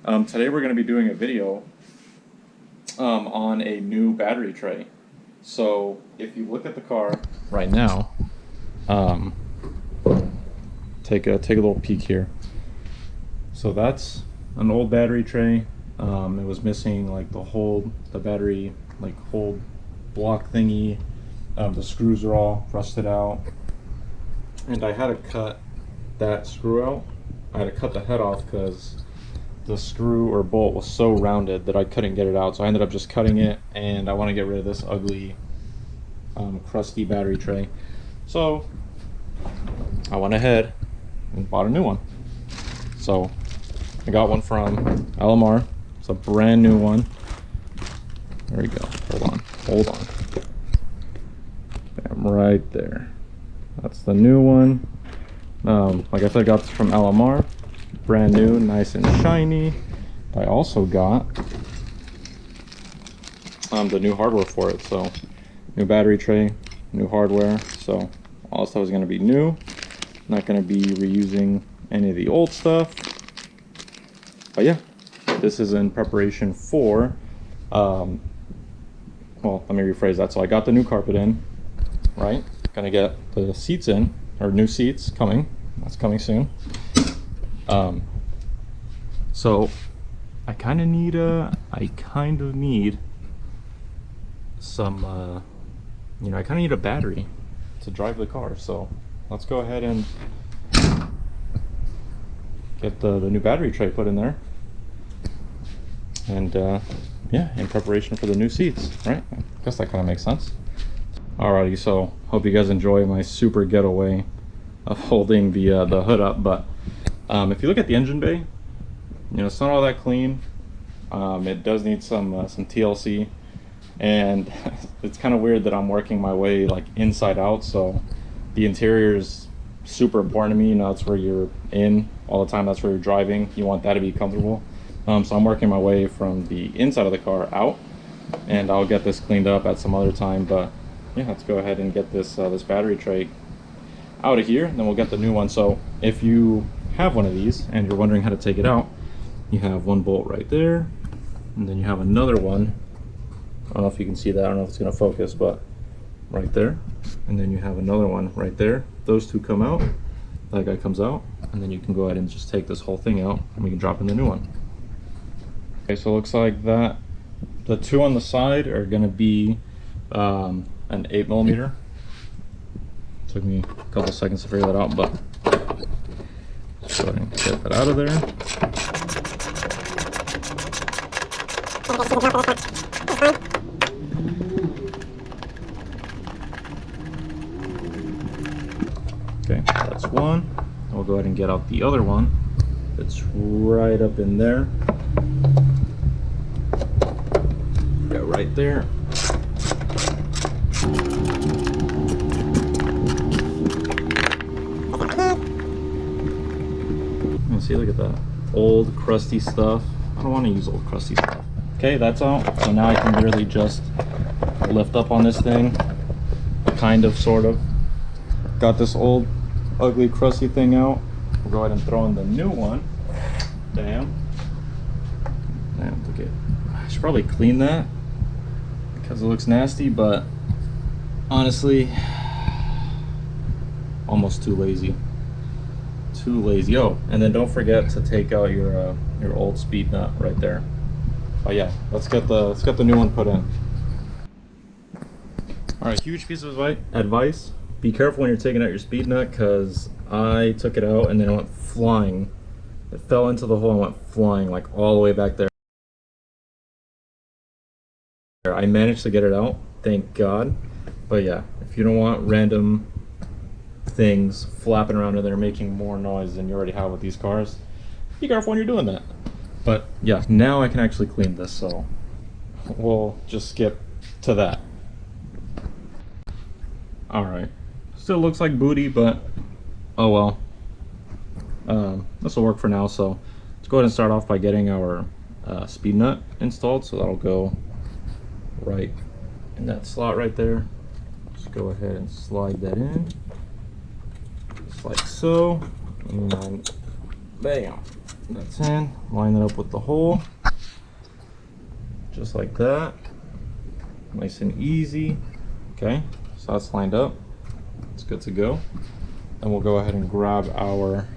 Today we're going to be doing a video on a new battery tray. So if you look at the car right now, take a little peek here. So that's an old battery tray. It was missing like the battery hold block thingy. The screws are all rusted out, and I had to cut that screw out. I had to cut the head off because the screw or bolt was so rounded that I couldn't get it out. So I ended up just cutting it, and I want to get rid of this ugly crusty battery tray. So I went ahead and bought a new one. So I got one from LMR. It's a brand new one. There we go. Hold on. Bam, right there. That's the new one. Like I said, I got this from LMR. Brand new, nice and shiny. I also got the new hardware for it. So new battery tray, new hardware. So all this stuff is going to be new. Not going to be reusing any of the old stuff. But yeah, this is in preparation for well, let me rephrase that. So I got the new carpet in, right? Gonna get the seats in, or new seats coming. That's coming soon. So I kind of need some you know, I kind of need a battery to drive the car. So let's go ahead and get the new battery tray put in there, and yeah, in preparation for the new seats, right? I guess that kind of makes sense. Alrighty, so hope you guys enjoy my super getaway of holding the hood up. But if you look at the engine bay, you know, it's not all that clean. It does need some TLC, and it's kind of weird that I'm working my way like inside out. So the interior is super important to me. You know, that's where you're in all the time. That's where you're driving. You want that to be comfortable. So I'm working my way from the inside of the car out, and I'll get this cleaned up at some other time. But yeah, let's go ahead and get this this battery tray out of here, and then we'll get the new one. So if you have one of these and you're wondering how to take it out, you have one bolt right there, and then you have another one. I don't know if you can see that. I don't know if it's going to focus, but right there. And then you have another one right there. Those two come out. That guy comes out, and then you can go ahead and just take this whole thing out, and we can drop in the new one. Okay, so it looks like that the two on the side are going to be an 8mm. Took me a couple seconds to figure that out, but let's go ahead and get that out of there. Okay, that's one. We'll go ahead and get out the other one. It's right up in there. Go right there. See, look at that old crusty stuff. I don't want to use old crusty stuff. Okay, that's out. So now I can literally just lift up on this thing, kind of, sort of. Got this old ugly crusty thing out. We'll go ahead and throw in the new one. Damn, look at, I should probably clean that because it looks nasty, but honestly, almost too lazy. Oh, and then don't forget to take out your old speed nut right there. But yeah, let's get the new one put in. All right, huge piece of advice: be careful when you're taking out your speed nut, because I took it out and then it went flying. It fell into the hole and went flying like all the way back there. I managed to get it out, thank God. But yeah, if you don't want random things flapping around in there making more noise than you already have with these cars, be careful when you're doing that. But yeah, now I can actually clean this, so we'll just skip to that. Alright, still looks like booty, but oh well. This will work for now. So let's go ahead and start off by getting our speed nut installed. So that'll go right in that slot right there. Just go ahead and slide that in. Just like so, and bam. That's in. Line it up with the hole. Just like that. Nice and easy. Okay, so that's lined up. It's good to go. And we'll go ahead and grab our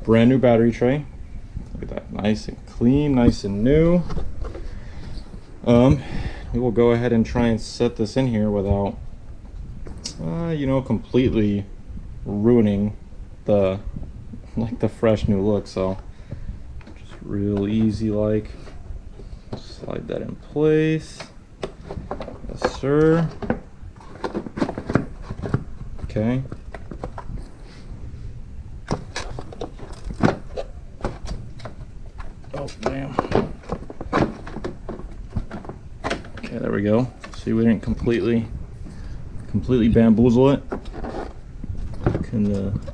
brand new battery tray. Look at that, nice and clean, nice and new. We will go ahead and try and set this in here without, you know, completely ruining the fresh new look. So just real easy, like slide that in place. Yes, sir. Okay. Oh, damn. Okay, there we go. See, we didn't completely bamboozle it.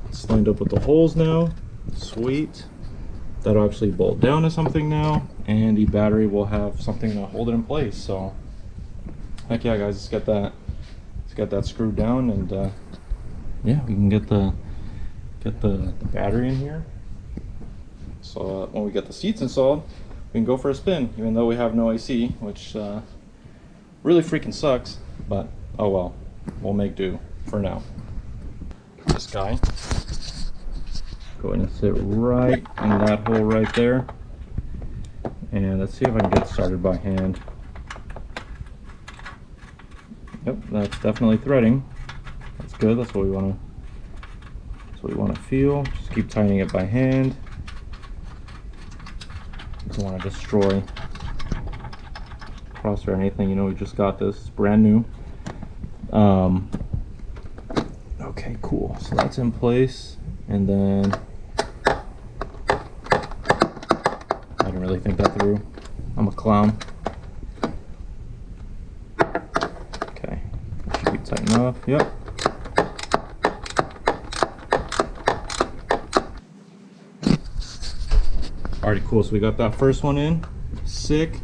It's lined up with the holes now. Sweet. That'll actually bolt down to something now, and the battery will have something to hold it in place. So, heck yeah, guys, let's get that screwed down, and yeah, we can get the battery in here. So when we get the seats installed, we can go for a spin, even though we have no AC, which really freaking sucks, but oh well, we'll make do for now. This guy, go ahead and sit right in that hole right there, and let's see if I can get started by hand. Yep, that's definitely threading. That's good. That's what we want to feel. Just keep tightening it by hand. Don't want to destroy cross or anything. You know, we just got this. It's brand new. Okay, cool. So that's in place, and then I didn't really think that through. I'm a clown. Okay, should be tight enough. Yep. Alrighty, cool. So we got that first one in. Sick.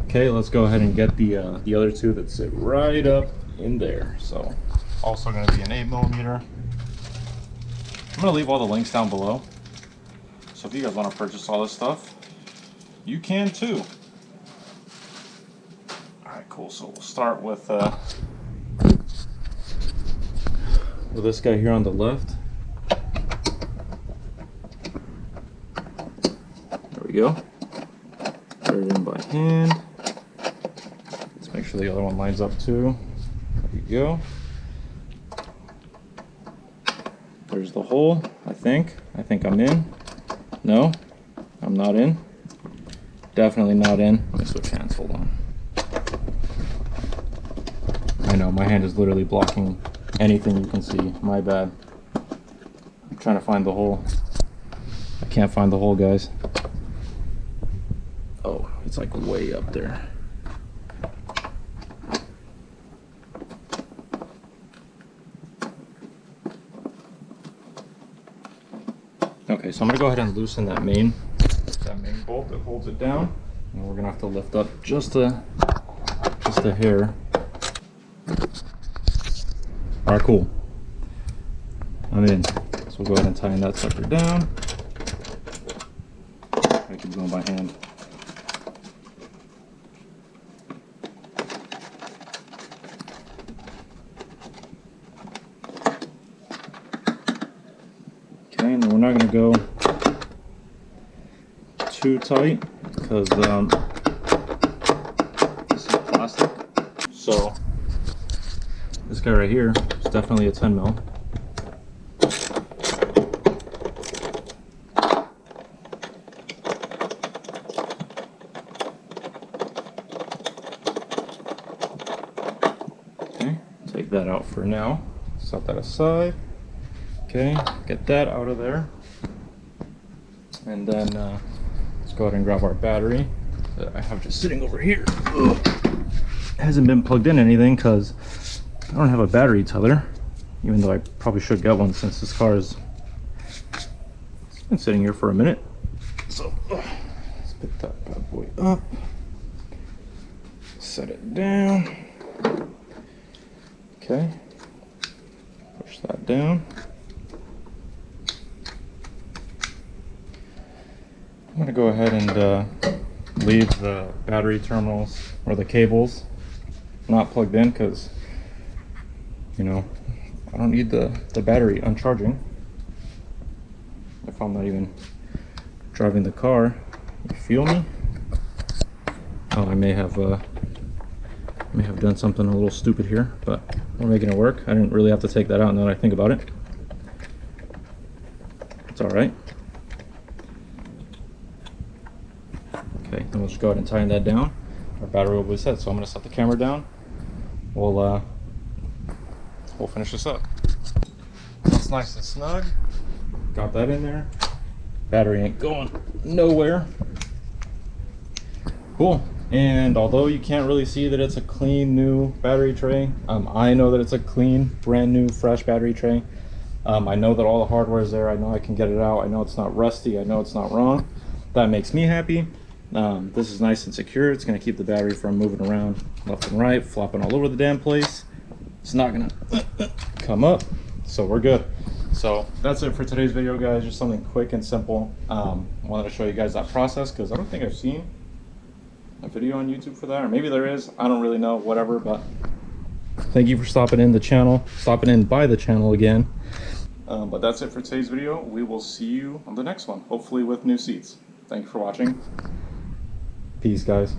Okay, let's go ahead and get the other two that sit right up in there. So, also going to be an 8mm. I'm going to leave all the links down below. So if you guys want to purchase all this stuff, you can too. Alright, cool. So we'll start with this guy here on the left. There we go. Put it in by hand. Let's make sure the other one lines up too. There we go. There's the hole, I think. I think I'm in. No, I'm not in. Definitely not in. Let me switch hands, hold on. I know, my hand is literally blocking anything you can see. My bad. I'm trying to find the hole. I can't find the hole, guys. Oh, it's like way up there. Okay, so I'm gonna go ahead and loosen that main bolt that holds it down, and we're gonna have to lift up just a hair. All right, cool. I'm in. So we'll go ahead and tighten that sucker down. I keep going by hand. Okay, and then we're not going to go too tight because this is plastic. So this guy right here is definitely a 10mm. Okay, take that out for now. Set that aside. Okay, get that out of there. And then let's go ahead and grab our battery that I have just sitting over here. Ugh. It hasn't been plugged in anything because I don't have a battery tether, even though I probably should get one since this car it's been sitting here for a minute. So let's pick that bad boy up, set it down. Okay, push that down. I'm gonna go ahead and leave the battery terminals or the cables not plugged in because, you know, I don't need the battery uncharging if I'm not even driving the car. You feel me? Oh, I may have done something a little stupid here, but we're making it work. I didn't really have to take that out now that I think about it. It's all right. Okay, then we'll just go ahead and tighten that down. Our battery will be set, so I'm gonna set the camera down. We'll finish this up. That's nice and snug. Got that in there. Battery ain't going nowhere. Cool. And although you can't really see that it's a clean new battery tray, I know that it's a clean, brand new, fresh battery tray. I know that all the hardware is there. I know I can get it out. I know it's not rusty. I know it's not wrong. That makes me happy. This is nice and secure. It's going to keep the battery from moving around left and right, flopping all over the damn place. It's not going to come up, so we're good. So that's it for today's video, guys. Just something quick and simple. Wanted to show you guys that process because I don't think I've seen a video on YouTube for that, or maybe there is. I don't really know, whatever, but thank you for stopping in by the channel again. But that's it for today's video. We will see you on the next one, hopefully with new seats. Thank you for watching. Peace, guys.